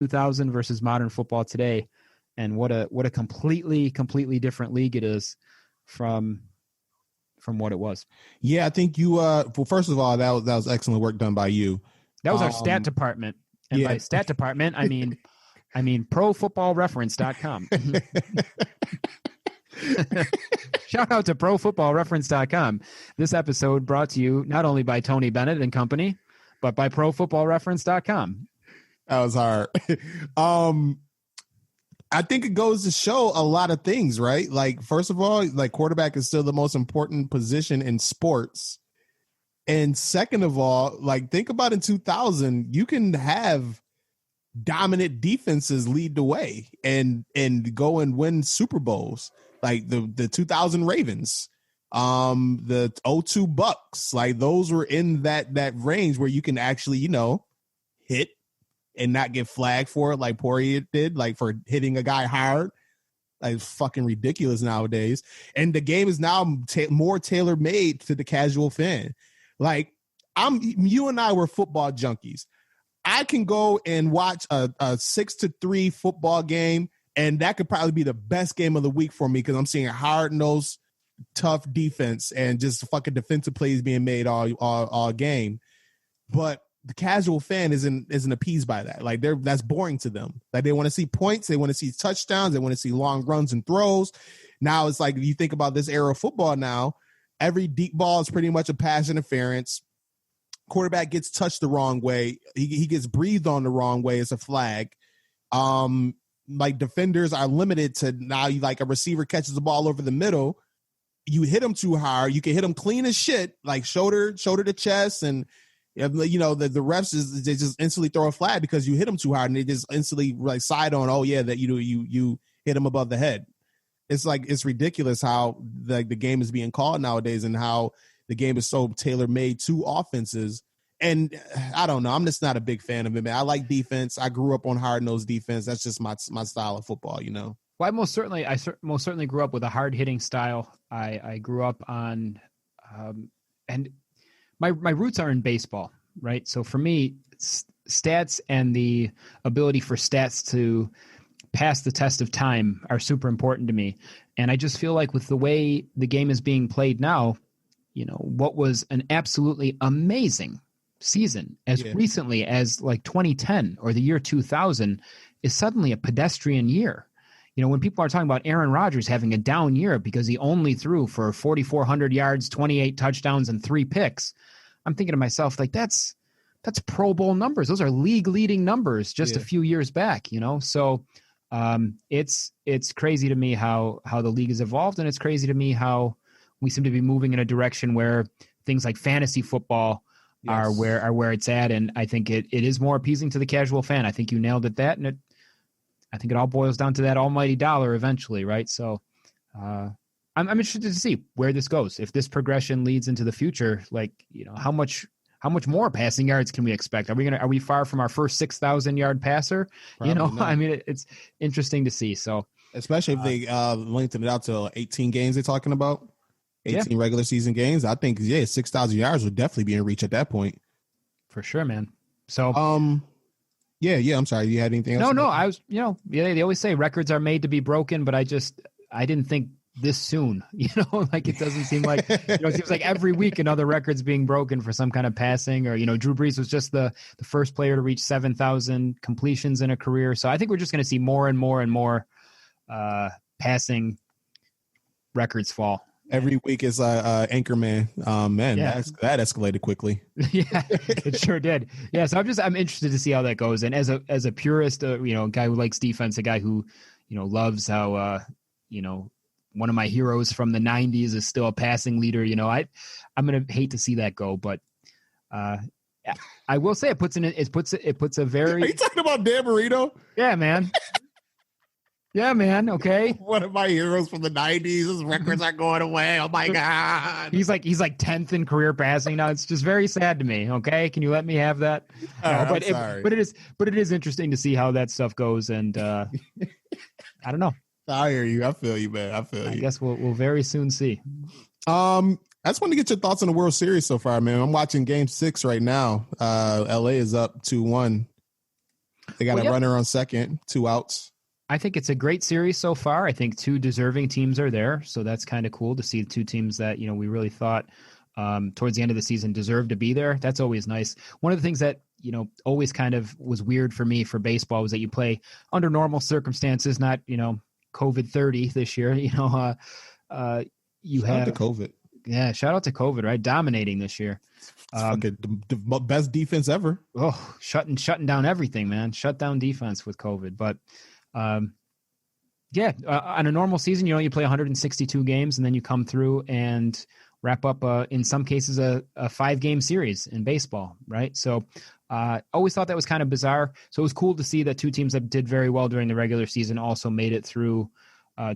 2000 versus modern football today, and what a completely different league it is from what it was. Yeah, I think you. Well, first of all, that was excellent work done by you. That was our stat department, and by stat department, I mean ProFootballReference.com. Shout out to ProFootballReference.com. This episode brought to you not only by Tony Bennett and company, but by ProFootballReference.com. That was hard. I think it goes to show a lot of things, right? Like, first of all, like, quarterback is still the most important position in sports. And second of all, like, think about in 2000, you can have dominant defenses lead the way and go and win Super Bowls, like the 2000 Ravens, the 02 Bucks. Like, those were in that range where you can actually, hit and not get flagged for it like Poirier did, like for hitting a guy hard. Like, it's fucking ridiculous nowadays. And the game is now more tailor-made to the casual fan. Like, you and I were football junkies. I can go and watch a 6-3 football game, and that could probably be the best game of the week for me because I'm seeing hard-nosed, tough defense and just fucking defensive plays being made all game. But the casual fan isn't appeased by that. Like, that's boring to them. Like, they want to see points, they want to see touchdowns, they want to see long runs and throws. Now it's like, you think about this era of football now, every deep ball is pretty much a pass interference. Quarterback gets touched the wrong way, he gets breathed on the wrong way, it's a flag. Like, defenders are limited to now, like, a receiver catches the ball over the middle, you hit him too hard, you can hit him clean as shit, like shoulder to chest, and the refs they just instantly throw a flag because you hit them too hard, and they just instantly like side on, oh yeah, that you hit them above the head. It's like, it's ridiculous how the game is being called nowadays and how the game is so tailor-made to offenses. And I don't know, I'm just not a big fan of it, man. I like defense. I grew up on hard-nosed defense. That's just my style of football, Well, I most certainly grew up with a hard-hitting style. I grew up on and my roots are in baseball, right? So for me, stats and the ability for stats to pass the test of time are super important to me. And I just feel like with the way the game is being played now, what was an absolutely amazing season as recently as like 2010 or the year 2000 is suddenly a pedestrian year. When people are talking about Aaron Rodgers having a down year because he only threw for 4,400 yards, 28 touchdowns, and 3 picks, I'm thinking to myself, like, that's Pro Bowl numbers. Those are league leading numbers just a few years back, So it's crazy to me how the league has evolved, and it's crazy to me how we seem to be moving in a direction where things like fantasy football are where it's at, and I think it is more appeasing to the casual fan. I think you nailed it, and I think it all boils down to that almighty dollar eventually, right? So I'm interested to see where this goes. If this progression leads into the future, like, how much more passing yards can we expect? Are we far from our first 6,000 yard passer? Probably not. I mean, it's interesting to see. So especially if they lengthen it out to 18 games they're talking about, 18 regular season games. I think 6,000 yards would definitely be in reach at that point. For sure, man. So yeah. I'm sorry. You had anything else? No. I was, they always say records are made to be broken, but I didn't think this soon, like, it doesn't seem like, it seems like every week another record's being broken for some kind of passing, or, Drew Brees was just the first player to reach 7,000 completions in a career. So I think we're just going to see more and more and more passing records fall. Every week is Anchorman. That escalated quickly. Yeah, it sure did. Yeah, so I'm interested to see how that goes. And as a purist, a guy who likes defense, a guy who, loves how, one of my heroes from the 90s is still a passing leader. I'm going to hate to see that go, but I will say it puts a very. Are you talking about Dan Marino? Yeah, man. Yeah, man. Okay. One of my heroes from the 90s. His records are going away. Oh my God. He's like 10th in career passing now. It's just very sad to me. Okay. Can you let me have that? But it is interesting to see how that stuff goes. And I don't know. I hear you. I feel you, man. I guess we'll very soon see. I just want to get your thoughts on the World Series so far, man. I'm watching Game 6 right now. LA is up 2-1. They got a runner on second, 2 outs. I think it's a great series so far. I think 2 deserving teams are there. So that's kind of cool to see 2 teams that, we really thought towards the end of the season deserved to be there. That's always nice. One of the things that, always kind of was weird for me for baseball was that you play under normal circumstances, not, COVID 30 this year, you have to COVID. Yeah. Shout out to COVID, right? Dominating this year. The best defense ever. Oh, shutting down everything, man. Shut down defense with COVID. But on a normal season, you play 162 games and then you come through and wrap up, in some cases, a 5-game series in baseball, right? So always thought that was kind of bizarre. So it was cool to see that 2 teams that did very well during the regular season also made it through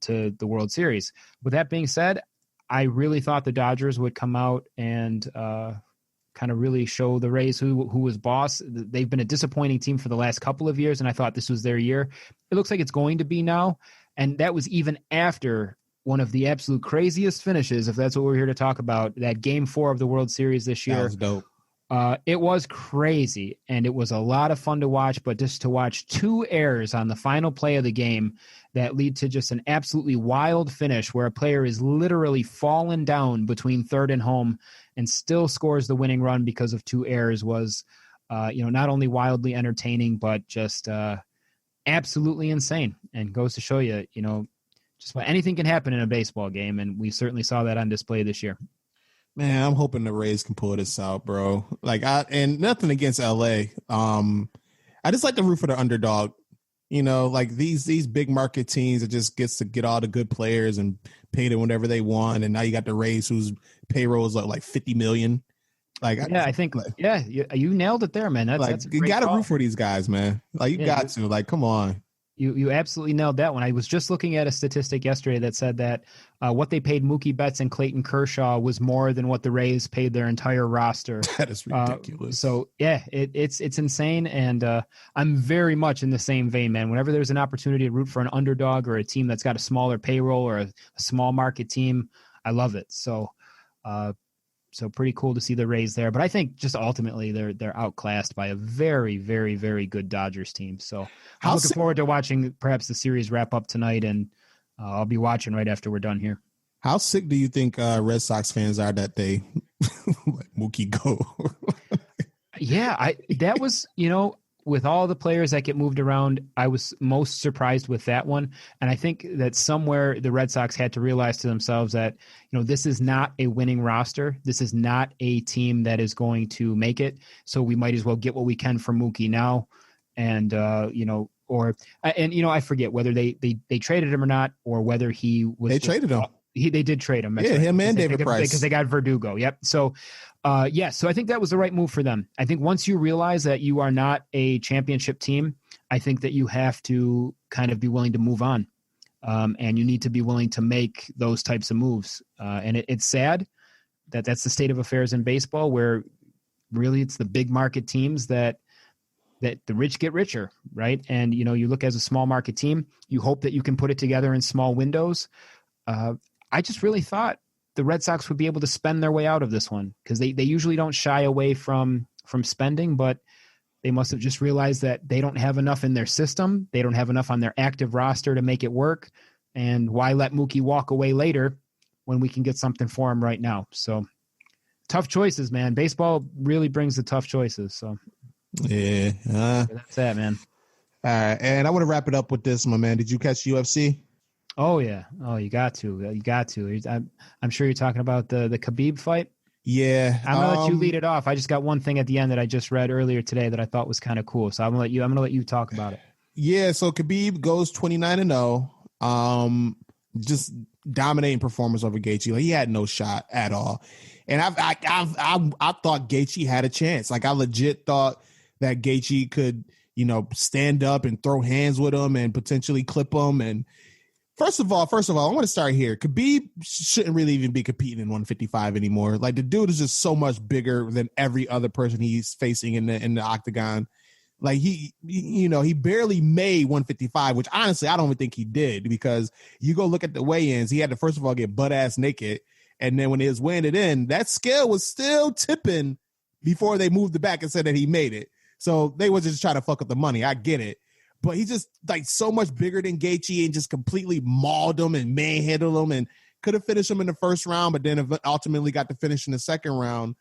to the World Series. With that being said, I really thought the Dodgers would come out and kind of really show the Rays who was boss. They've been a disappointing team for the last couple of years, and I thought this was their year. It looks like it's going to be now, and that was even after one of the absolute craziest finishes, if that's what we're here to talk about, that Game 4 of the World Series this year. That was dope. It was crazy, and it was a lot of fun to watch, but just to watch 2 errors on the final play of the game that lead to just an absolutely wild finish where a player is literally fallen down between third and home and still scores the winning run because of 2 errors was, not only wildly entertaining, but just absolutely insane, and goes to show you, just about anything can happen in a baseball game, and we certainly saw that on display this year. Man, I'm hoping the Rays can pull this out, bro. And nothing against LA. I just like to root for the underdog. These big market teams that just gets to get all the good players and pay them whatever they want. And now you got the Rays whose payroll is like $50 million. You nailed it there, man. That's you got to root for these guys, man. Come on. You absolutely nailed that one. I was just looking at a statistic yesterday that said that what they paid Mookie Betts and Clayton Kershaw was more than what the Rays paid their entire roster. That is ridiculous. It's insane, and I'm very much in the same vein, man. Whenever there's an opportunity to root for an underdog or a team that's got a smaller payroll or a small market team, I love it. So pretty cool to see the Rays there. But I think just ultimately they're outclassed by a very, very, very good Dodgers team. So I'm looking forward to watching perhaps the series wrap up tonight, and I'll be watching right after we're done here. How sick do you think Red Sox fans are that they let Mookie go? That was, with all the players that get moved around, I was most surprised with that one. And I think that somewhere the Red Sox had to realize to themselves that, this is not a winning roster. This is not a team that is going to make it. So we might as well get what we can from Mookie now. And, I forget whether they traded him or not, or whether he was. They traded him. They did trade him. That's right. Him and David Price. Because they got Verdugo. Yep. So, so I think that was the right move for them. I think once you realize that you are not a championship team, I think that you have to kind of be willing to move on. And you need to be willing to make those types of moves. And it's sad that that's the state of affairs in baseball, where really it's the big market teams that the rich get richer, right? And, you look as a small market team, you hope that you can put it together in small windows. I just really thought the Red Sox would be able to spend their way out of this one, because they usually don't shy away from spending, but they must have just realized that they don't have enough in their system. They don't have enough on their active roster to make it work. And why let Mookie walk away later when we can get something for him right now? So tough choices, man. Baseball really brings the tough choices. So yeah, that's that, man. All right. And I want to wrap it up with this, my man. Did you catch UFC? Oh yeah. Oh, you got to. I'm sure you're talking about the Khabib fight. Yeah. I'm gonna let you lead it off. I just got one thing at the end that I just read earlier today that I thought was kind of cool. So I'm gonna let you talk about it. Yeah. So Khabib goes 29-0. Just dominating performance over Gaethje. Like, he had no shot at all. And I thought Gaethje had a chance. Like, I legit thought that Gaethje could, stand up and throw hands with him and potentially clip him. And First of all, I want to start here. Khabib shouldn't really even be competing in 155 anymore. Like, the dude is just so much bigger than every other person he's facing in the octagon. Like, he barely made 155, which honestly I don't even think he did, because you go look at the weigh-ins, he had to first of all get butt ass naked, and then when he was weighing it in, that scale was still tipping before they moved it back and said that he made it. So they was just trying to fuck up the money. I get it. But he's just like so much bigger than Gaethje and just completely mauled him and manhandled him and could have finished him in the first round, but then ultimately got to finish in the second round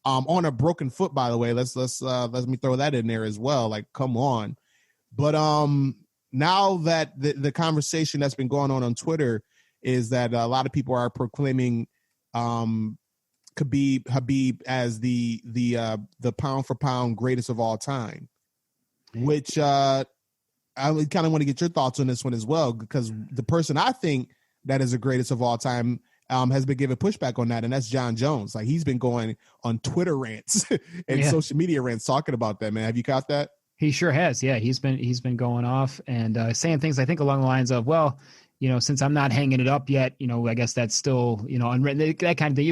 on a broken foot, by the way. Let me throw that in there as well. Like, come on. But now that the conversation that's been going on Twitter is that a lot of people are proclaiming Khabib as the pound for pound greatest of all time, which I kind of want to get your thoughts on this one as well, because the person I think that is the greatest of all time has been given pushback on that, and that's John Jones. Like, he's been going on Twitter rants and social media rants talking about that, man. Have you caught that? He sure has. Yeah, he's been going off and saying things, I think, along the lines of, well, since I'm not hanging it up yet, I guess that's still, unwritten, that kind of thing.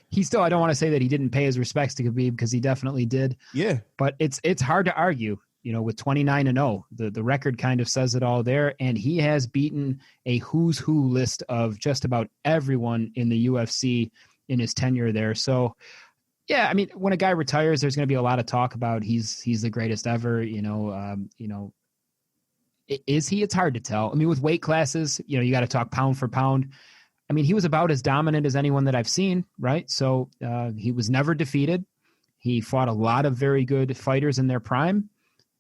He still, I don't want to say that he didn't pay his respects to Khabib, because he definitely did. Yeah. But it's hard to argue, with 29-0, the record kind of says it all there. And he has beaten a who's who list of just about everyone in the UFC in his tenure there. So, yeah, I mean, when a guy retires, there's going to be a lot of talk about he's the greatest ever. Is he? It's hard to tell. I mean, with weight classes, you got to talk pound for pound. I mean, he was about as dominant as anyone that I've seen, right? So he was never defeated. He fought a lot of very good fighters in their prime.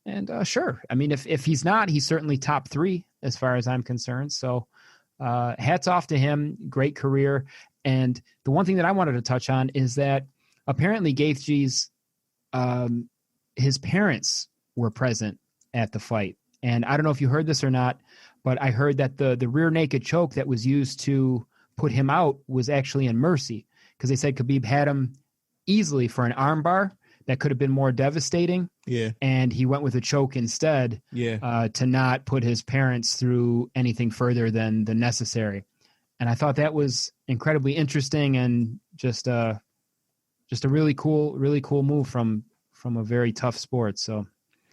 And sure, I mean, if he's not, he's certainly top 3 as far as I'm concerned. So hats off to him. Great career. And the one thing that I wanted to touch on is that apparently Gaethje's his parents were present at the fight. And I don't know if you heard this or not, but I heard that the rear naked choke that was used to put him out was actually in mercy, because they said Khabib had him easily for an armbar that could have been more devastating. Yeah. And he went with a choke instead. Yeah. To not put his parents through anything further than the necessary. And I thought that was incredibly interesting and just a really cool move from a very tough sport. So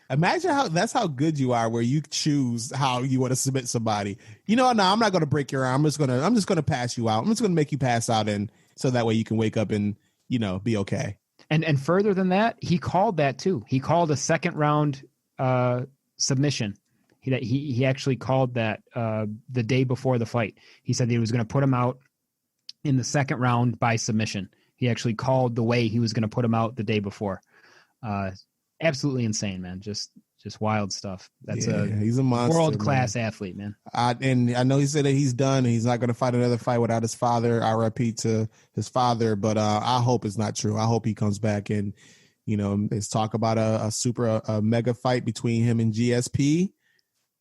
imagine how good you are, where you choose how you want to submit somebody. No, I'm not going to break your arm. I'm just going to pass you out. I'm just going to make you pass out, and so that way you can wake up and be okay. And further than that, he called that too. He called a second round submission. He actually called that the day before the fight. He said that he was going to put him out in the second round by submission. He actually called the way he was going to put him out the day before. Absolutely insane, man. Just wild stuff. He's a monster, world-class athlete, man. And I know he said that he's done. He's not going to fight another fight without his father. RIP to his father. But I hope it's not true. I hope he comes back and, there's talk about a mega fight between him and GSP.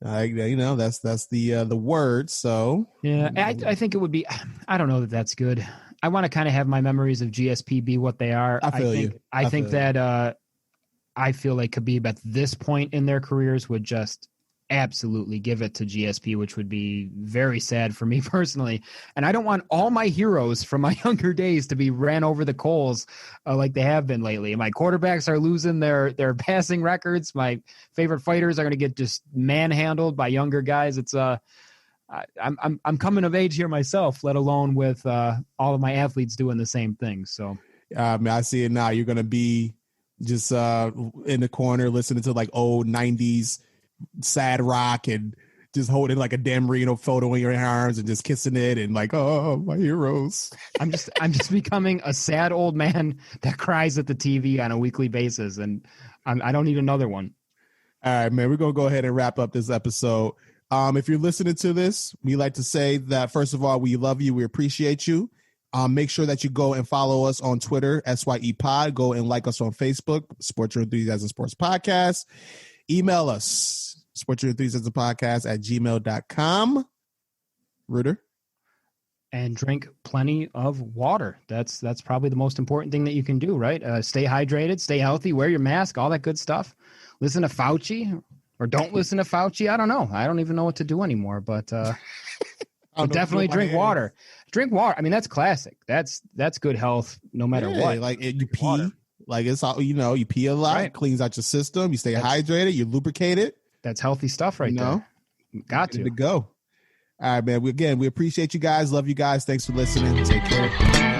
That's the word. So yeah, I think it would be. I don't know that that's good. I want to kind of have my memories of GSP be what they are. I think that. I feel like Khabib at this point in their careers would just absolutely give it to GSP, which would be very sad for me personally. And I don't want all my heroes from my younger days to be ran over the coals like they have been lately. My quarterbacks are losing their passing records. My favorite fighters are going to get just manhandled by younger guys. It's I'm coming of age here myself, let alone with all of my athletes doing the same thing. So I see it now. You're going to be just in the corner listening to like old 90s sad rock and just holding like a Dan Marino photo in your arms and just kissing it and like, oh, my heroes. I'm just becoming a sad old man that cries at the TV on a weekly basis, and I don't need another one. All right, man, we're going to go ahead and wrap up this episode. If you're listening to this, we like to say that, first of all, we love you. We appreciate you. Make sure that you go and follow us on Twitter, SYE Pod. Go and like us on Facebook, Sports Your Enthusiasm Sports Podcast. Email us, sportsyourenthusiasmpodcast@gmail.com. Rueter? And drink plenty of water. That's probably the most important thing that you can do, right? Stay hydrated, stay healthy, wear your mask, all that good stuff. Listen to Fauci, or don't listen to Fauci. I don't know. I don't even know what to do anymore, but definitely drink water. Drink water. I mean, that's classic. That's good health no matter what. Like you pee. Water. Like it's all, you pee a lot, right. Cleans out your system. You stay hydrated. You lubricate it. That's healthy stuff right there. Got to go. All right, man. We appreciate you guys. Love you guys. Thanks for listening. Take care.